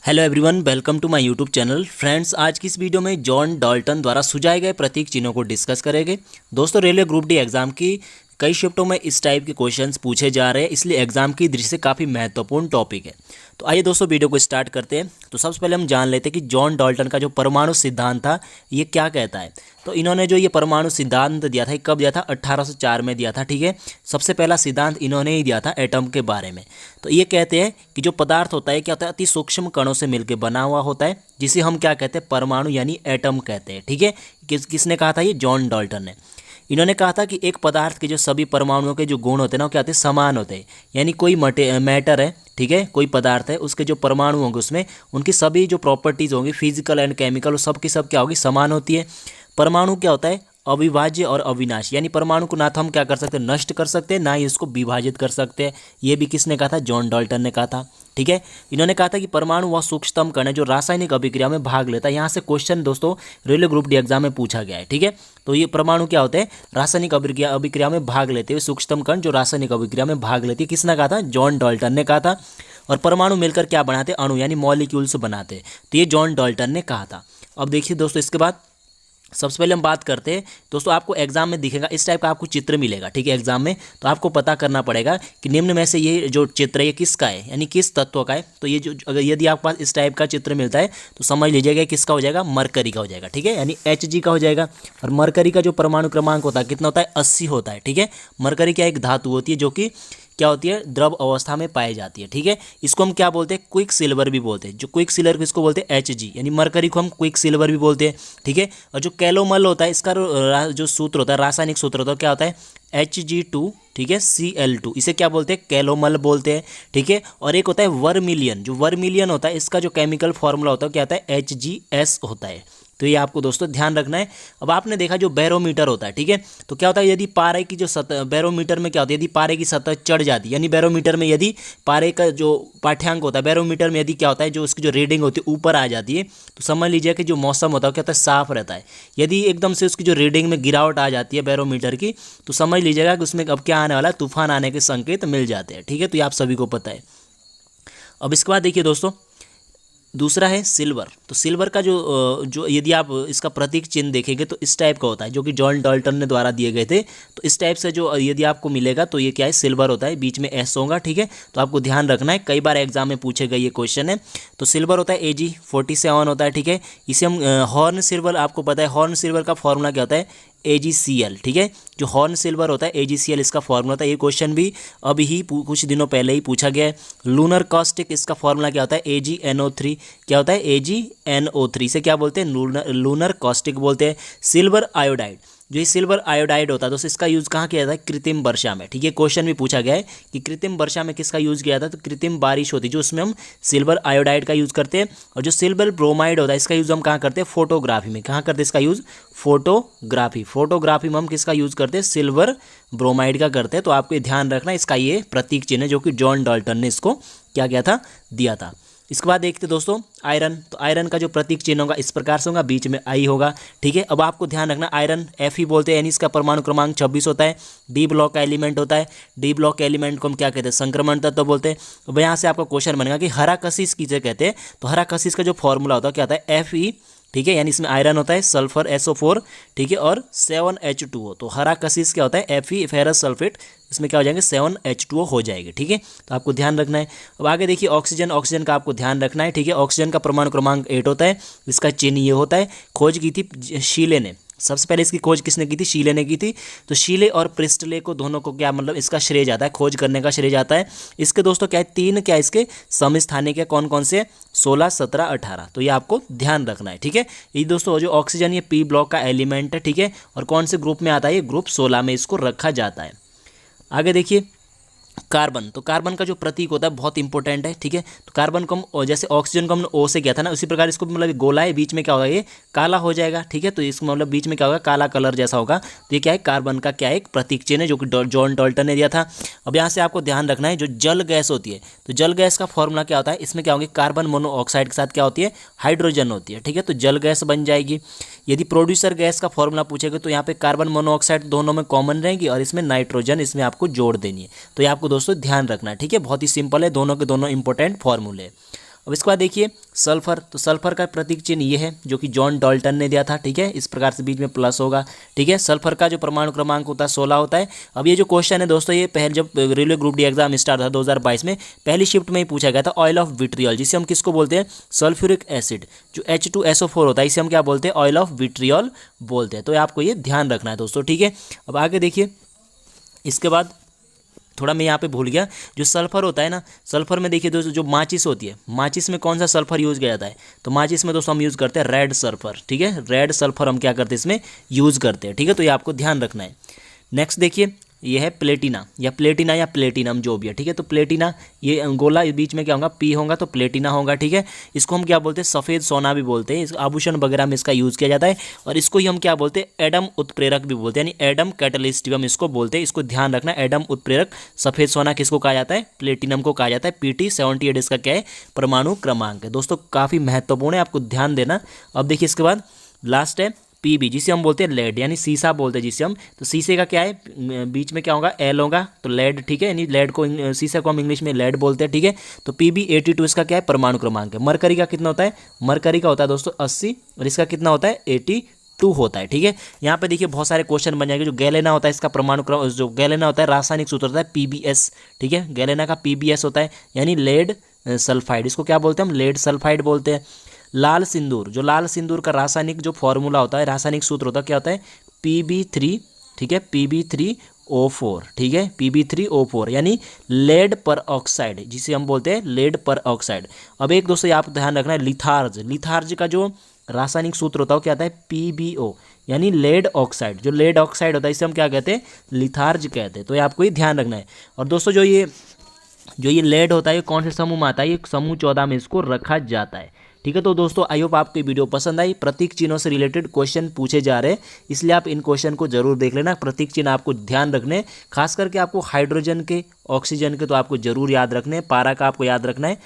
Hello everyone, welcome to my YouTube channel. Friends, आज की इस वीडियो में जॉन डाल्टन द्वारा सुझाए गए प्रतीक चिन्हों को डिस्कस करेंगे। दोस्तों, रेलवे ग्रुप डी एग्जाम की कई शिफ्टों में इस टाइप के क्वेश्चंस पूछे जा रहे हैं, इसलिए एग्जाम की दृष्टि से काफ़ी महत्वपूर्ण टॉपिक है। तो आइए दोस्तों, वीडियो को स्टार्ट करते हैं। तो सबसे पहले हम जान लेते हैं कि जॉन डाल्टन का जो परमाणु सिद्धांत था ये क्या कहता है। तो इन्होंने जो ये परमाणु सिद्धांत दिया था, ये कब दिया था? 1804 में दिया था। ठीक है, सबसे पहला सिद्धांत इन्होंने ही दिया था एटम के बारे में। तो ये कहते हैं कि जो पदार्थ होता है क्या होता है, अति सूक्ष्म कणों से मिलकर बना हुआ होता है, जिसे हम क्या कहते हैं? परमाणु यानी एटम कहते हैं। ठीक है, किसने कहा था? ये जॉन डाल्टन ने। इन्होंने कहा था कि एक पदार्थ के जो सभी परमाणुओं के जो गुण होते हैं ना, वो क्या होते हैं? समान होते हैं। यानी कोई मैटर है, ठीक है, कोई पदार्थ है, उसके जो परमाणु होंगे उसमें उनकी सभी जो प्रॉपर्टीज होंगी फिजिकल एंड केमिकल, वो सब की सब क्या होगी? समान होती है। परमाणु क्या होता है? अविभाज्य और अविनाशी। यानी परमाणु को ना तो हम क्या कर सकते हैं? नष्ट कर सकते हैं, ना ही इसको विभाजित कर सकते हैं। ये भी किसने कहा था? जॉन डाल्टन ने कहा था। ठीक है, इन्होंने कहा था कि परमाणु वह सूक्ष्मतम कण है जो रासायनिक अभिक्रिया में भाग लेता है। यहाँ से क्वेश्चन दोस्तों रेलवे ग्रुप डी एग्जाम में पूछा गया है। ठीक है, तो ये परमाणु क्या होते हैं? रासायनिक अभिक्रिया में भाग लेते हुए सूक्ष्मतम कण जो रासायनिक अभिक्रिया में भाग लेती है। किसने कहा था? जॉन डाल्टन ने कहा था। और परमाणु मिलकर क्या बनाते? अणु यानी मॉलिक्यूल्स बनाते। तो ये जॉन डाल्टन ने कहा था। अब देखिए दोस्तों, इसके बाद सबसे पहले हम बात करते हैं। दोस्तों, आपको एग्जाम में दिखेगा इस टाइप का आपको चित्र मिलेगा। ठीक है, एग्जाम में तो आपको पता करना पड़ेगा कि निम्न में से ये जो चित्र है ये किसका है, यानी किस तत्व का है। तो ये जो अगर यदि आपके पास इस टाइप का चित्र मिलता है तो समझ लीजिएगा किसका हो जाएगा? मरकरी का हो जाएगा। ठीक है, यानी Hg का हो जाएगा। और मरकरी का जो परमाणु क्रमांक होता है कितना होता है? 80 होता है। ठीक है, मरकरी क्या एक धातु होती है जो कि क्या होती है? द्रव अवस्था में पाई जाती है। ठीक है, इसको हम क्या बोलते हैं? क्विक सिल्वर भी बोलते हैं। जो क्विक सिल्वर किसको बोलते हैं? Hg, यानी मरकरी को हम क्विक सिल्वर भी बोलते हैं। ठीक है, और जो कैलोमल होता है इसका जो सूत्र होता है, रासायनिक सूत्र होता है, क्या होता है? Hg2, ठीक है, Cl2। इसे क्या बोलते हैं? कैलोमल बोलते हैं। ठीक है, और एक होता है वर्मिलियन। जो वर्मिलियन होता है इसका जो केमिकल फॉर्मूला होता है क्या होता है? Hgs होता है। तो ये आपको दोस्तों ध्यान रखना है। अब आपने देखा जो बैरोमीटर होता है, ठीक है, तो क्या होता है? यदि पारे की जो सतह, बैरोमीटर में क्या होती है? यदि पारे की सतह चढ़ जाती है, यानी बैरोमीटर में यदि पारे का जो पाठ्यांक होता है बैरोमीटर में यदि क्या होता है? जो उसकी जो रीडिंग होती है ऊपर आ जाती है, तो समझ लीजिए कि जो मौसम होता है क्या होता है? साफ रहता है। यदि एकदम से उसकी जो रीडिंग में गिरावट आ जाती है बैरोमीटर की, तो समझ लीजिएगा कि उसमें अब क्या आने वाला है? तूफान आने के संकेत मिल जाते हैं। ठीक है, तो ये आप सभी को पता है। अब इसके बाद देखिए दोस्तों, दूसरा है सिल्वर। तो सिल्वर का जो यदि आप इसका प्रतीक चिन्ह देखेंगे तो इस टाइप का होता है, जो कि जॉन डाल्टन ने द्वारा दिए गए थे। तो इस टाइप से जो यदि आपको मिलेगा तो ये क्या है? सिल्वर होता है, बीच में एस होगा। ठीक है, तो आपको ध्यान रखना है, कई बार एग्जाम में पूछे गए ये क्वेश्चन है। तो सिल्वर होता है Ag47 होता है। ठीक है, इसे हम हॉर्न सिल्वर, आपको पता है हॉर्न सिल्वर का फॉर्मूला क्या होता है? AgCl। ठीक है, जो हॉर्न सिल्वर होता है AgCl इसका फॉर्मूला होता है। ये क्वेश्चन भी अभी ही कुछ दिनों पहले ही पूछा गया है। लूनर कॉस्टिक, इसका फॉर्मूला क्या होता है? AgNO3। क्या होता है? AgNO3। इसे क्या बोलते हैं? लूनर कॉस्टिक बोलते हैं। सिल्वर आयोडाइड, जो ये सिल्वर आयोडाइड होता है दोस्तों, इसका यूज़ कहाँ किया जाता है? कृत्रिम वर्षा में। ठीक है, क्वेश्चन भी पूछा गया है कि कृत्रिम वर्षा में किसका यूज़ किया जाता है? तो कृत्रिम बारिश होती है जो उसमें हम सिल्वर आयोडाइड का यूज़ करते हैं। और जो सिल्वर ब्रोमाइड होता है इसका यूज़ हम कहाँ करते हैं? फोटोग्राफी में। कहाँ करते हैं इसका यूज़? फोटोग्राफी में हम किसका यूज़ करते हैं? सिल्वर ब्रोमाइड का करते हैं। तो आपको ध्यान रखना, इसका ये प्रतीक चिन्ह है जो कि जॉन डाल्टन ने इसको क्या किया था? दिया था। इसके बाद देखते दोस्तों आयरन। तो आयरन का जो प्रतीक चिन्ह होगा इस प्रकार से होगा, बीच में आई होगा। ठीक है, अब आपको ध्यान रखना, आयरन Fe बोलते हैं, यानी इसका परमाणु क्रमांक 26 होता है। डी ब्लॉक का एलिमेंट होता है। डी ब्लॉक के एलिमेंट को हम क्या कहते हैं? संक्रमण तत्व बोलते हैं। अब यहाँ से आपका क्वेश्चन बनेगा कि हरा कशिश किसे कहते हैं? तो हरा कशिश का जो फॉर्मूला होता है क्या होता है? Fe। ठीक है, यानी इसमें आयरन होता है, सल्फर SO4, ठीक है, और 7H2O। तो हरा कशिश क्या होता है? Fe, फेरस सल्फेट, इसमें क्या हो जाएंगे? 7H2O हो जाएगी। ठीक है, तो आपको ध्यान रखना है। अब आगे देखिए ऑक्सीजन। ऑक्सीजन का आपको ध्यान रखना है। ठीक है, ऑक्सीजन का परमाणु क्रमांक 8 होता है। इसका चिन्ह ये होता है। खोज की थी शीले ने, सबसे पहले इसकी खोज किसने की थी? शीले ने की थी। तो शीले और प्रिस्टले को दोनों को क्या मतलब इसका श्रेय जाता है? खोज करने का श्रेय जाता है। इसके दोस्तों क्या है? 3 क्या इसके समस्थानिक के कौन कौन से? 16, 17, 18। तो ये आपको ध्यान रखना है। ठीक है, ये दोस्तों जो ऑक्सीजन ये P ब्लॉक का एलिमेंट है। ठीक है, और कौन से ग्रुप में आता है? ये ग्रुप 16 में इसको रखा जाता है। आगे देखिए कार्बन। तो कार्बन का जो प्रतीक होता है बहुत इंपॉर्टेंट है। ठीक है, तो कार्बन को हम जैसे ऑक्सीजन को हमने O से किया था ना, उसी प्रकार इसको मतलब गोला है, बीच में क्या होगा? ये काला हो जाएगा। ठीक है, तो इसको मतलब बीच में क्या होगा? काला कलर जैसा होगा। तो ये क्या है? कार्बन का क्या है? एक प्रतीक चिन्ह है जो कि जॉन डाल्टन ने दिया था। अब यहाँ से आपको ध्यान रखना है, जो जल गैस होती है, तो जल गैस का फॉर्मूला क्या होता है? इसमें क्या होंगे? कार्बन मोनोऑक्साइड के साथ क्या होती है? हाइड्रोजन होती है। ठीक है, तो जल गैस बन जाएगी। यदि प्रोड्यूसर गैस का फॉर्मूला पूछेगा तो यहाँ पे कार्बन मोनोऑक्साइड दोनों में कॉमन रहेगी और इसमें नाइट्रोजन इसमें आपको जोड़ देनी है। तो ये आपको दोस्तों ध्यान रखना है। ठीक है, बहुत ही सिंपल है, दोनों के दोनों इंपॉर्टेंट फॉर्मूले। अब इसके बाद देखिए सल्फर, तो सल्फर का प्रतीक चिन्ह ये है जो कि जॉन डाल्टन ने दिया था, ठीक है। इस प्रकार से बीच में प्लस होगा, ठीक है। सल्फर का जो परमाणु क्रमांक होता है 16 होता है। अब ये जो क्वेश्चन है दोस्तों, ये पहले जब railway group D exam start था 2022 में, पहली शिफ्ट में ही पूछा गया था। ऑयल ऑफ विट्रियल, जिसे हम किसको बोलते हैं, सल्फ्यूरिक एसिड, जो H2SO4 होता है, इसे हम क्या बोलते हैं, ऑयल ऑफ विट्रियल बोलते हैं। तो आपको ये ध्यान रखना है दोस्तों, ठीक है। अब आगे देखिए, इसके बाद थोड़ा मैं यहाँ पे भूल गया, जो सल्फर होता है ना, सल्फर में देखिए दोस्तों, जो माचिस होती है, माचिस में कौन सा सल्फर यूज़ किया जाता है, तो माचिस में दोस्तों हम यूज़ करते हैं रेड सल्फर, ठीक है। रेड सल्फर हम क्या करते हैं, इसमें यूज़ करते हैं, ठीक है। तो ये आपको ध्यान रखना है। नेक्स्ट देखिए, ये है प्लेटिना या प्लेटिनम जो भी है, ठीक है। तो प्लेटिना, ये गोला बीच में क्या होगा, पी होगा तो प्लेटिना होगा, ठीक है। इसको हम क्या बोलते हैं, सफ़ेद सोना भी बोलते हैं, इस आभूषण वगैरह में इसका यूज़ किया जाता है। और इसको ही हम क्या बोलते हैं, एडम उत्प्रेरक भी बोलते हैं, यानी एडम कैटलिस्ट हम इसको बोलते हैं। इसको ध्यान रखना, एडम उत्प्रेरक सफ़ेद सोना किसको कहा जाता है, प्लेटिनम को कहा जाता है। Pt78 इसका क्या है, परमाणु क्रमांक है दोस्तों, काफ़ी महत्वपूर्ण है, आपको ध्यान देना। अब देखिए इसके बाद लास्ट है Pb, जिसे हम बोलते हैं लेड, यानी सीसा बोलते हैं जिसे हम। तो शीशे का क्या है, बीच में क्या होगा, एल होगा, तो लेड, ठीक है। यानी लेड को, शीशे को हम इंग्लिश में लेड बोलते हैं, ठीक है। तो Pb82 इसका क्या है, परमाणु क्रमांक है। मरकरी का कितना होता है, मरकरी का होता है दोस्तों 80, और इसका कितना होता है, 82 होता है, ठीक है। यहाँ पे देखिए बहुत सारे क्वेश्चन बन जाएंगे। जो गैलेना होता है, इसका परमाणु क्रम, जो गैलेना होता है, रासायनिक सूत्र होता है Pbs, ठीक है। गैलेना का Pbs होता है, यानी लेड सल्फाइड, इसको क्या बोलते हैं हम, लेड सल्फाइड बोलते हैं। लाल सिंदूर, जो लाल सिंदूर का रासायनिक जो फॉर्मूला होता है, रासायनिक सूत्र होता है, क्या होता है, Pb3, ठीक है, Pb3O4, ठीक है, Pb3O4, यानी लेड पर ऑक्साइड, जिसे हम बोलते हैं लेड पर ऑक्साइड। अब एक दोस्तों आप ध्यान रखना है, लिथार्ज का जो रासायनिक सूत्र होता है, क्या होता है, PbO, यानी लेड ऑक्साइड। जो लेड ऑक्साइड होता है, इसे हम क्या कहते हैं, लिथार्ज कहते हैं। तो ये आपको ही ध्यान रखना है। और दोस्तों जो ये लेड होता है, ये कौन से समूह में आता है, ये समूह 14 में इसको रखा जाता है, ठीक है। तो दोस्तों आई होप आपको वीडियो पसंद आई। प्रतीक चिन्हों से रिलेटेड क्वेश्चन पूछे जा रहे हैं, इसलिए आप इन क्वेश्चन को जरूर देख लेना। प्रतीक चिन्ह आपको ध्यान रखने, खास करके आपको हाइड्रोजन के, ऑक्सीजन के तो आपको जरूर याद रखने, पारा का आपको याद रखना है।